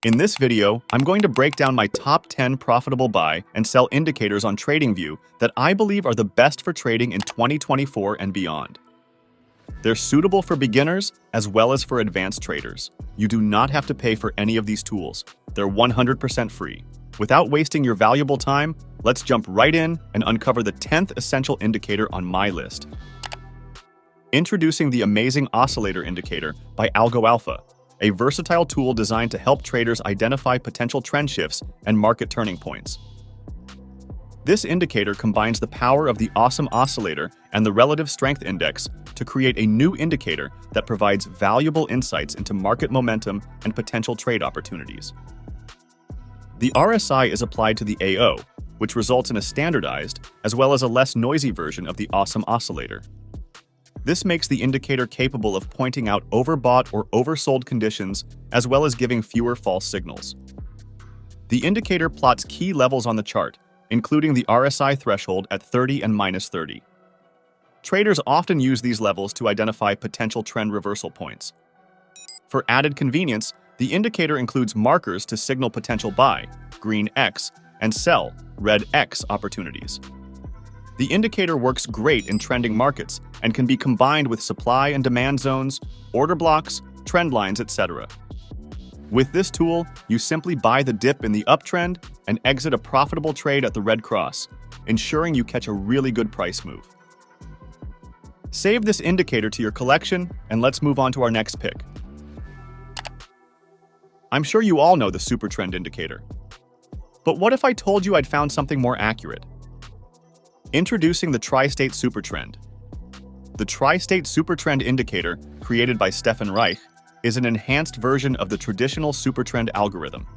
In this video, I'm going to break down my top 10 profitable buy and sell indicators on TradingView that I believe are the best for trading in 2024 and beyond. They're suitable for beginners as well as for advanced traders. You do not have to pay for any of these tools. They're 100% free. Without wasting your valuable time, let's jump right in and uncover the 10th essential indicator on my list. Introducing the amazing Oscillator indicator by Algo Alpha, a versatile tool designed to help traders identify potential trend shifts and market turning points. This indicator combines the power of the awesome oscillator and the relative strength index to create a new indicator that provides valuable insights into market momentum and potential trade opportunities. The RSI is applied to the AO, which results in a standardized as well as a less noisy version of the awesome oscillator. This makes the indicator capable of pointing out overbought or oversold conditions, as well as giving fewer false signals. The indicator plots key levels on the chart, including the RSI threshold at 30 and -30. Traders often use these levels to identify potential trend reversal points. For added convenience, the indicator includes markers to signal potential buy, green X, and sell, red X opportunities. The indicator works great in trending markets and can be combined with supply and demand zones, order blocks, trend lines, etc. With this tool, you simply buy the dip in the uptrend and exit a profitable trade at the red cross, ensuring you catch a really good price move. Save this indicator to your collection, and let's move on to our next pick. I'm sure you all know the Supertrend indicator. But what if I told you I'd found something more accurate? Introducing the Tri-State Supertrend. The Tri-State Supertrend indicator, created by StefanReich, is an enhanced version of the traditional Supertrend algorithm.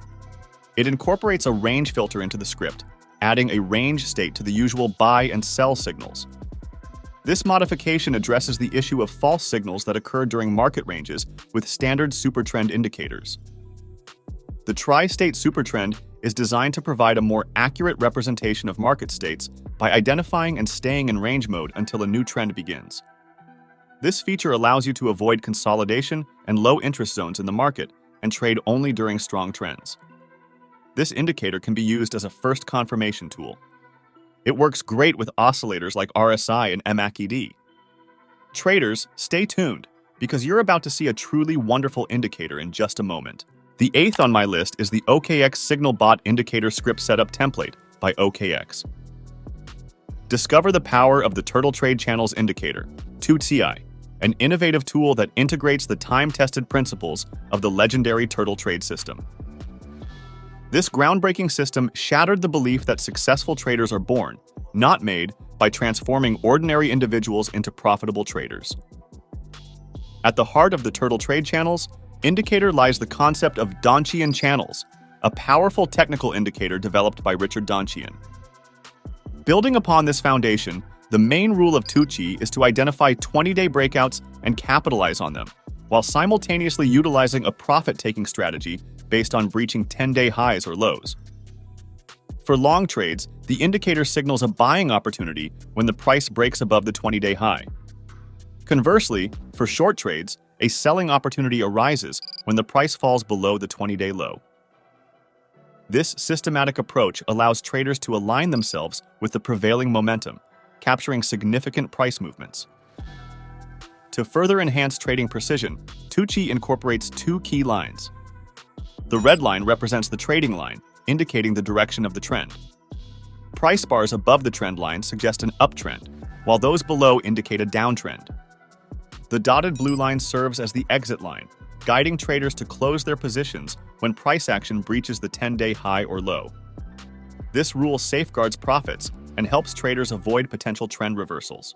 It incorporates a range filter into the script, adding a range state to the usual buy and sell signals. This modification addresses the issue of false signals that occur during market ranges with standard Supertrend indicators. The Tri-State Supertrend is designed to provide a more accurate representation of market states by identifying and staying in range mode until a new trend begins. This feature allows you to avoid consolidation and low interest zones in the market and trade only during strong trends. This indicator can be used as a first confirmation tool. It works great with oscillators like RSI and MACD. Traders, stay tuned, because you're about to see a truly wonderful indicator in just a moment. The 8th on my list is the OKX Signal Bot Indicator Script Setup Template by OKX. Discover the power of the Turtle Trade Channels Indicator, TradIQ, an innovative tool that integrates the time-tested principles of the legendary Turtle Trade system. This groundbreaking system shattered the belief that successful traders are born, not made, by transforming ordinary individuals into profitable traders. At the heart of the Turtle Trade Channels indicator lies the concept of Donchian channels, a powerful technical indicator developed by Richard Donchian. Building upon this foundation, the main rule of TradIQ is to identify 20-day breakouts and capitalize on them, while simultaneously utilizing a profit-taking strategy based on breaching 10-day highs or lows. For long trades, the indicator signals a buying opportunity when the price breaks above the 20-day high. Conversely, for short trades, a selling opportunity arises when the price falls below the 20-day low. This systematic approach allows traders to align themselves with the prevailing momentum, capturing significant price movements. To further enhance trading precision, TradIQ incorporates two key lines. The red line represents the trading line, indicating the direction of the trend. Price bars above the trend line suggest an uptrend, while those below indicate a downtrend. The dotted blue line serves as the exit line, guiding traders to close their positions when price action breaches the 10-day high or low. This rule safeguards profits and helps traders avoid potential trend reversals.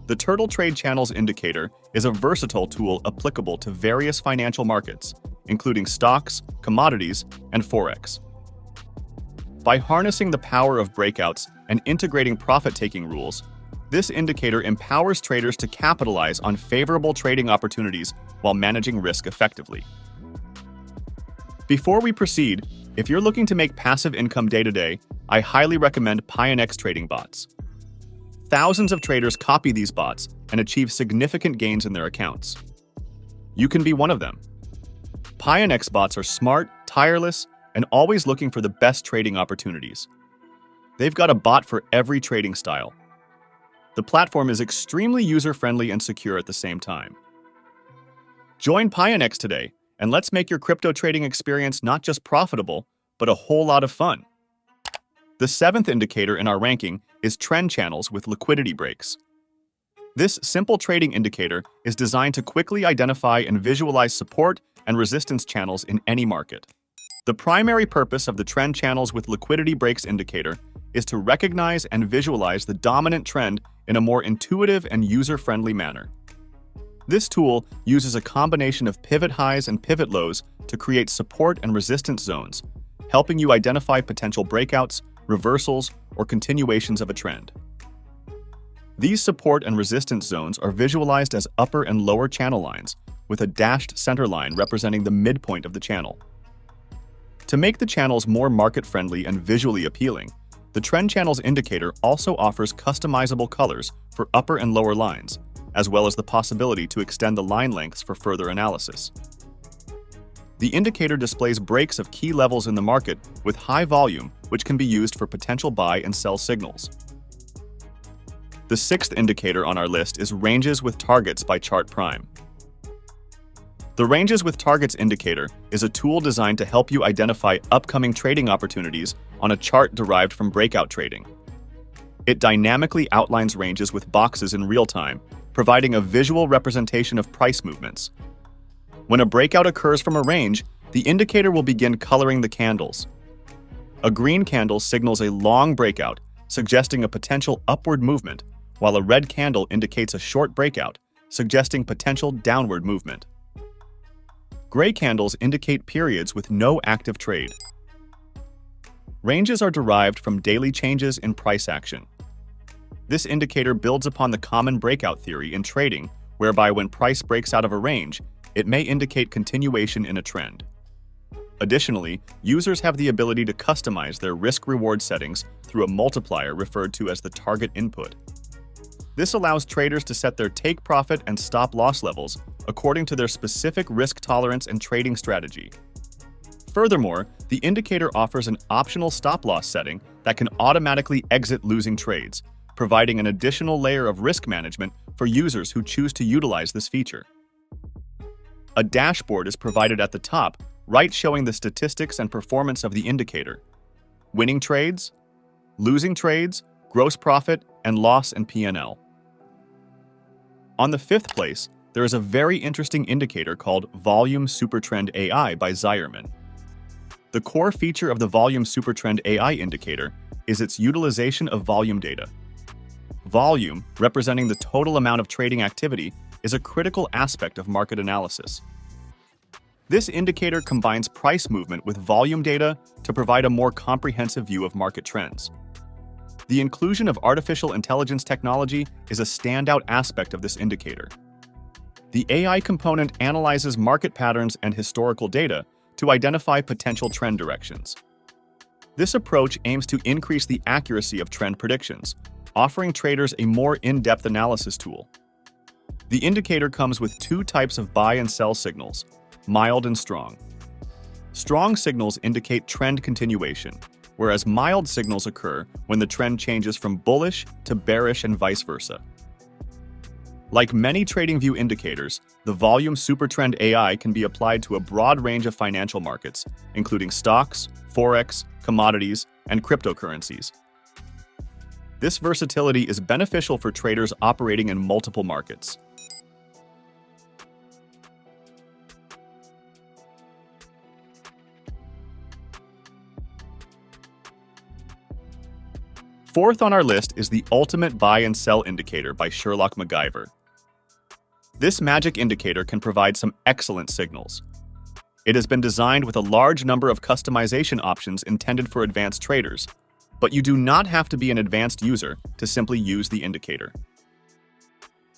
The Turtle Trade Channels indicator is a versatile tool applicable to various financial markets, including stocks, commodities, and Forex. By harnessing the power of breakouts and integrating profit-taking rules, this indicator empowers traders to capitalize on favorable trading opportunities while managing risk effectively. Before we proceed, if you're looking to make passive income day-to-day, I highly recommend PioneX trading bots. Thousands of traders copy these bots and achieve significant gains in their accounts. You can be one of them. PIONX bots are smart, tireless, and always looking for the best trading opportunities. They've got a bot for every trading style. The platform is extremely user-friendly and secure at the same time. Join PIONX today, and let's make your crypto trading experience not just profitable, but a whole lot of fun. The 7th indicator in our ranking is trend channels with liquidity breaks. This simple trading indicator is designed to quickly identify and visualize support and resistance channels in any market. The primary purpose of the trend channels with liquidity breaks indicator is to recognize and visualize the dominant trend in a more intuitive and user-friendly manner. This tool uses a combination of pivot highs and pivot lows to create support and resistance zones, helping you identify potential breakouts, reversals, or continuations of a trend. These support and resistance zones are visualized as upper and lower channel lines, with a dashed center line representing the midpoint of the channel. To make the channels more market-friendly and visually appealing, the Trend Channels indicator also offers customizable colors for upper and lower lines, as well as the possibility to extend the line lengths for further analysis. The indicator displays breaks of key levels in the market with high volume, which can be used for potential buy and sell signals. The 6th indicator on our list is Ranges with Targets by Chart Prime. The Ranges with Targets indicator is a tool designed to help you identify upcoming trading opportunities on a chart derived from breakout trading. It dynamically outlines ranges with boxes in real time, providing a visual representation of price movements. When a breakout occurs from a range, the indicator will begin coloring the candles. A green candle signals a long breakout, suggesting a potential upward movement, while a red candle indicates a short breakout, suggesting potential downward movement. Gray candles indicate periods with no active trade. Ranges are derived from daily changes in price action. This indicator builds upon the common breakout theory in trading, whereby when price breaks out of a range, it may indicate continuation in a trend. Additionally, users have the ability to customize their risk-reward settings through a multiplier referred to as the target input. This allows traders to set their take profit and stop loss levels according to their specific risk tolerance and trading strategy. Furthermore, the indicator offers an optional stop loss setting that can automatically exit losing trades, providing an additional layer of risk management for users who choose to utilize this feature. A dashboard is provided at the top, right, showing the statistics and performance of the indicator: winning trades, losing trades, gross profit, and loss and P&L. On the 5th place, there is a very interesting indicator called Volume Supertrend AI by Zeiierman. The core feature of the Volume Supertrend AI indicator is its utilization of volume data. Volume, representing the total amount of trading activity, is a critical aspect of market analysis. This indicator combines price movement with volume data to provide a more comprehensive view of market trends. The inclusion of artificial intelligence technology is a standout aspect of this indicator. The AI component analyzes market patterns and historical data to identify potential trend directions. This approach aims to increase the accuracy of trend predictions, offering traders a more in-depth analysis tool. The indicator comes with 2 types of buy and sell signals: mild and strong. Strong signals indicate trend continuation, whereas mild signals occur when the trend changes from bullish to bearish and vice versa. Like many TradingView indicators, the Volume Supertrend AI can be applied to a broad range of financial markets, including stocks, forex, commodities, and cryptocurrencies. This versatility is beneficial for traders operating in multiple markets. Fourth on our list is the Ultimate Buy and Sell Indicator by Sherlock MacGyver. This magic indicator can provide some excellent signals. It has been designed with a large number of customization options intended for advanced traders, but you do not have to be an advanced user to simply use the indicator.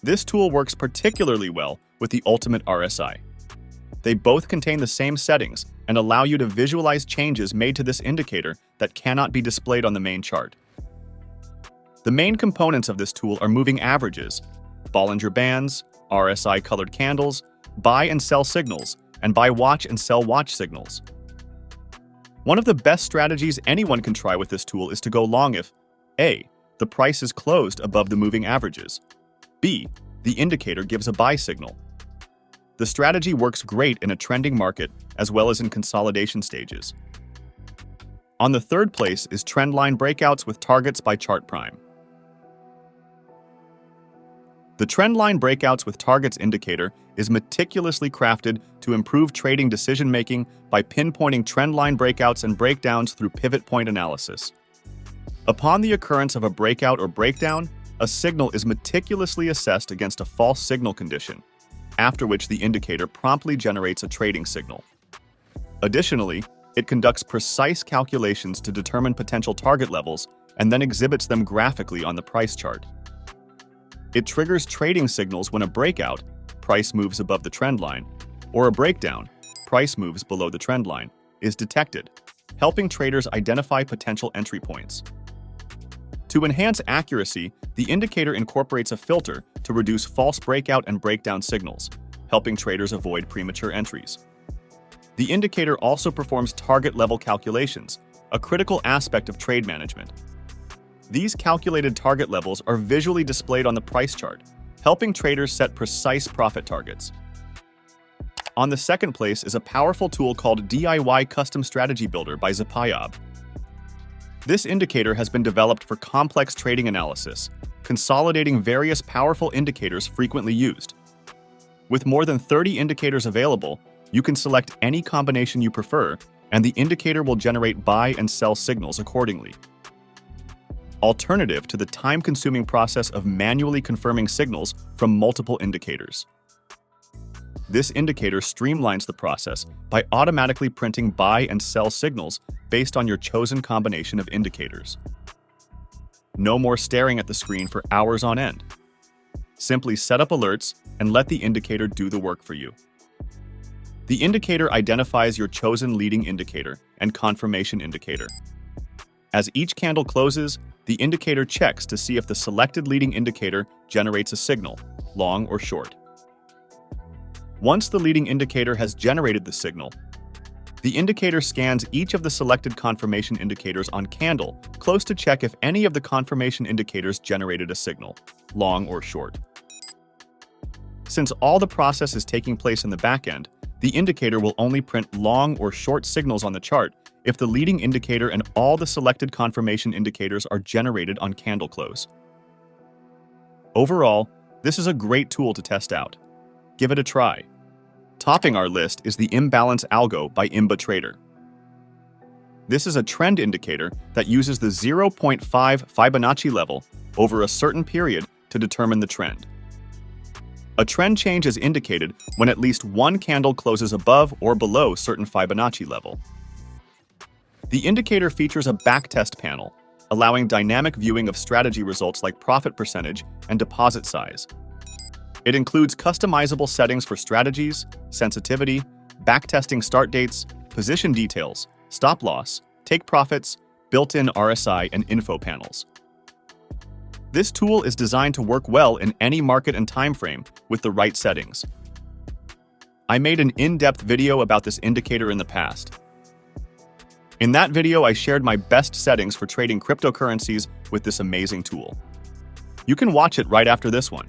This tool works particularly well with the Ultimate RSI. They both contain the same settings and allow you to visualize changes made to this indicator that cannot be displayed on the main chart. The main components of this tool are moving averages, Bollinger Bands, RSI colored candles, buy and sell signals, and buy watch and sell watch signals. One of the best strategies anyone can try with this tool is to go long if A. The price is closed above the moving averages. B. The indicator gives a buy signal. The strategy works great in a trending market as well as in consolidation stages. On the third place is Trendline breakouts with targets by Chart Prime. The Trendline breakouts with targets indicator is meticulously crafted to improve trading decision-making by pinpointing trendline breakouts and breakdowns through pivot point analysis. Upon the occurrence of a breakout or breakdown, a signal is meticulously assessed against a false signal condition, after which the indicator promptly generates a trading signal. Additionally, it conducts precise calculations to determine potential target levels and then exhibits them graphically on the price chart. It triggers trading signals when a breakout, price moves above the trend line, or a breakdown, price moves below the trend line, is detected, helping traders identify potential entry points. To enhance accuracy, the indicator incorporates a filter to reduce false breakout and breakdown signals, helping traders avoid premature entries. The indicator also performs target level calculations, a critical aspect of trade management. These calculated target levels are visually displayed on the price chart, helping traders set precise profit targets. On the second place is a powerful tool called DIY Custom Strategy Builder by Zeiierman. This indicator has been developed for complex trading analysis, consolidating various powerful indicators frequently used. With more than 30 indicators available, you can select any combination you prefer, and the indicator will generate buy and sell signals accordingly. Alternative to the time-consuming process of manually confirming signals from multiple indicators. This indicator streamlines the process by automatically printing buy and sell signals based on your chosen combination of indicators. No more staring at the screen for hours on end. Simply set up alerts and let the indicator do the work for you. The indicator identifies your chosen leading indicator and confirmation indicator. As each candle closes, the indicator checks to see if the selected leading indicator generates a signal, long or short. Once the leading indicator has generated the signal, the indicator scans each of the selected confirmation indicators on candle close to check if any of the confirmation indicators generated a signal, long or short. Since all the process is taking place in the back end, the indicator will only print long or short signals on the chart if the leading indicator and all the selected confirmation indicators are generated on candle close. Overall, this is a great tool to test out. Give it a try. Topping our list is the Imbalance Algo by ImbaTrader. This is a trend indicator that uses the 0.5 Fibonacci level over a certain period to determine the trend. A trend change is indicated when at least one candle closes above or below certain Fibonacci level. The indicator features a backtest panel, allowing dynamic viewing of strategy results like profit percentage and deposit size. It includes customizable settings for strategies, sensitivity, backtesting start dates, position details, stop loss, take profits, built-in RSI, and info panels. This tool is designed to work well in any market and time frame with the right settings. I made an in-depth video about this indicator in the past. In that video, I shared my best settings for trading cryptocurrencies with this amazing tool. You can watch it right after this one.